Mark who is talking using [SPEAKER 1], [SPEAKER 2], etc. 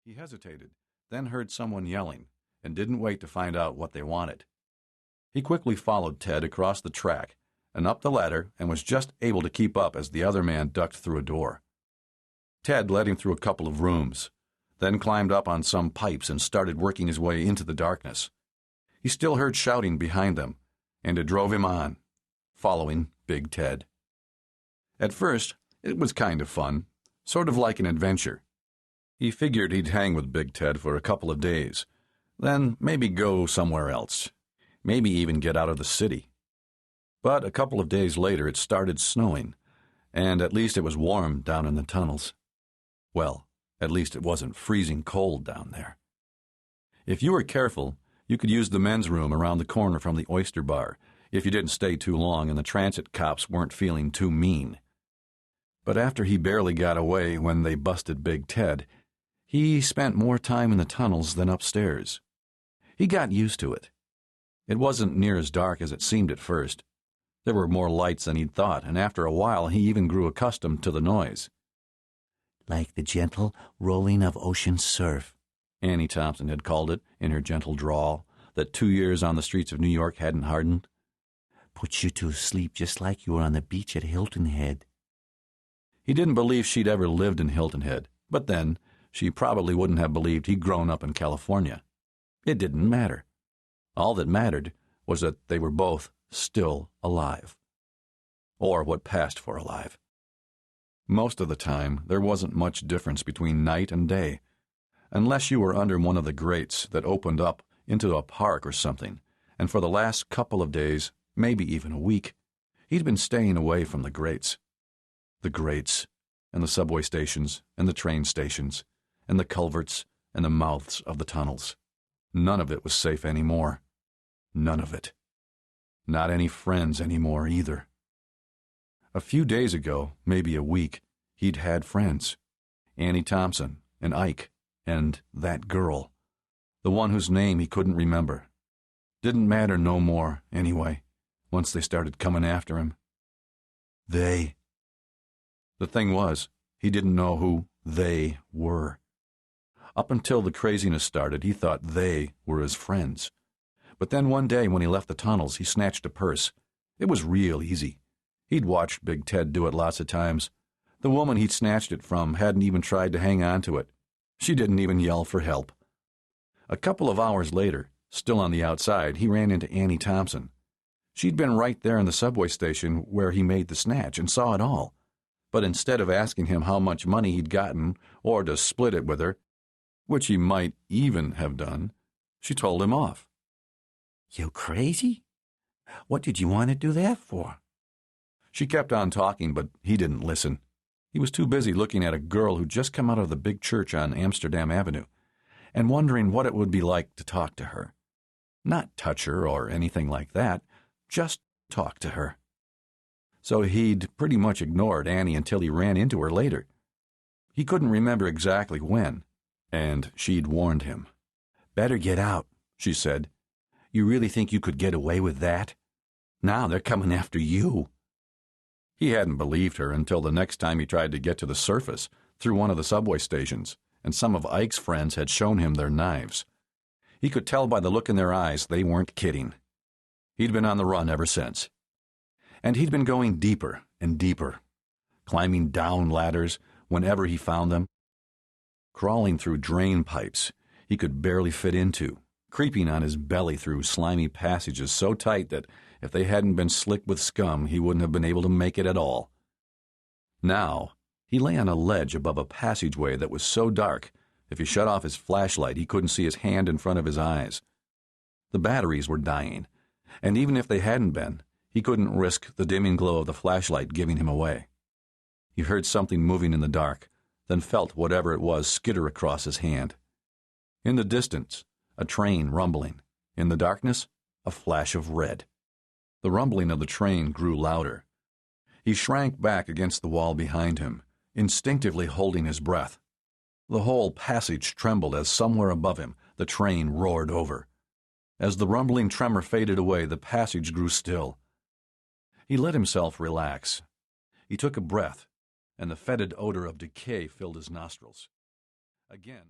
[SPEAKER 1] He hesitated, then heard someone yelling, and didn't wait to find out what they wanted. He quickly followed Ted across the track and up the ladder and was just able to keep up as the other man ducked through a door. Ted led him through a couple of rooms, then climbed up on some pipes and started working his way into the darkness. He still heard shouting behind them, and it drove him on, following Big Ted. At first, it was kind of fun, sort of like an adventure. He figured he'd hang with Big Ted for a couple of days, then maybe go somewhere else, maybe even get out of the city. But a couple of days later it started snowing, and at least it was warm down in the tunnels. Well, at least it wasn't freezing cold down there. If you were careful, you could use the men's room around the corner from the oyster bar if you didn't stay too long and the transit cops weren't feeling too mean. But after he barely got away when they busted Big Ted, he spent more time in the tunnels than upstairs. He got used to it. It wasn't near as dark as it seemed at first. There were more lights than he'd thought, and after a while he even grew accustomed to the noise.
[SPEAKER 2] Like the gentle rolling of ocean surf,
[SPEAKER 1] Annie Thompson had called it in her gentle drawl that 2 years on the streets of New York hadn't hardened.
[SPEAKER 2] Puts you to sleep just like you were on the beach at Hilton Head.
[SPEAKER 1] He didn't believe she'd ever lived in Hilton Head, but then she probably wouldn't have believed he'd grown up in California. It didn't matter. All that mattered was that they were both still alive. Or what passed for alive. Most of the time, there wasn't much difference between night and day, unless you were under one of the grates that opened up into a park or something, and for the last couple of days, maybe even a week, he'd been staying away from the grates. The grates, and the subway stations, and the train stations, and the culverts, and the mouths of the tunnels. None of it was safe anymore. None of it. Not any friends anymore either. A few days ago, maybe a week, he'd had friends. Annie Thompson, and Ike, and that girl. The one whose name he couldn't remember. Didn't matter no more, anyway, once they started coming after him. They. The thing was, he didn't know who they were. Up until the craziness started, he thought they were his friends. But then one day when he left the tunnels, he snatched a purse. It was real easy. He'd watched Big Ted do it lots of times. The woman he'd snatched it from hadn't even tried to hang on to it. She didn't even yell for help. A couple of hours later, still on the outside, he ran into Annie Thompson. She'd been right there in the subway station where he made the snatch and saw it all. But instead of asking him how much money he'd gotten or to split it with her, which he might even have done, she told him off.
[SPEAKER 2] You crazy? What did you want to do that for?
[SPEAKER 1] She kept on talking, but he didn't listen. He was too busy looking at a girl who'd just come out of the big church on Amsterdam Avenue and wondering what it would be like to talk to her. Not touch her or anything like that, just talk to her. So he'd pretty much ignored Annie until he ran into her later. He couldn't remember exactly when, and she'd warned him.
[SPEAKER 2] Better get out,
[SPEAKER 1] she said.
[SPEAKER 2] You really think you could get away with that? Now they're coming after you.
[SPEAKER 1] He hadn't believed her until the next time he tried to get to the surface through one of the subway stations, and some of Ike's friends had shown him their knives. He could tell by the look in their eyes they weren't kidding. He'd been on the run ever since. And he'd been going deeper and deeper, climbing down ladders whenever he found them, crawling through drain pipes he could barely fit into, creeping on his belly through slimy passages so tight that if they hadn't been slick with scum, he wouldn't have been able to make it at all. Now, he lay on a ledge above a passageway that was so dark, if he shut off his flashlight, he couldn't see his hand in front of his eyes. The batteries were dying, and even if they hadn't been, he couldn't risk the dimming glow of the flashlight giving him away. He heard something moving in the dark, then felt whatever it was skitter across his hand. In the distance, a train rumbling. In the darkness, a flash of red. The rumbling of the train grew louder. He shrank back against the wall behind him, instinctively holding his breath. The whole passage trembled as somewhere above him the train roared over. As the rumbling tremor faded away, the passage grew still. He let himself relax. He took a breath, and the fetid odor of decay filled his nostrils. Again,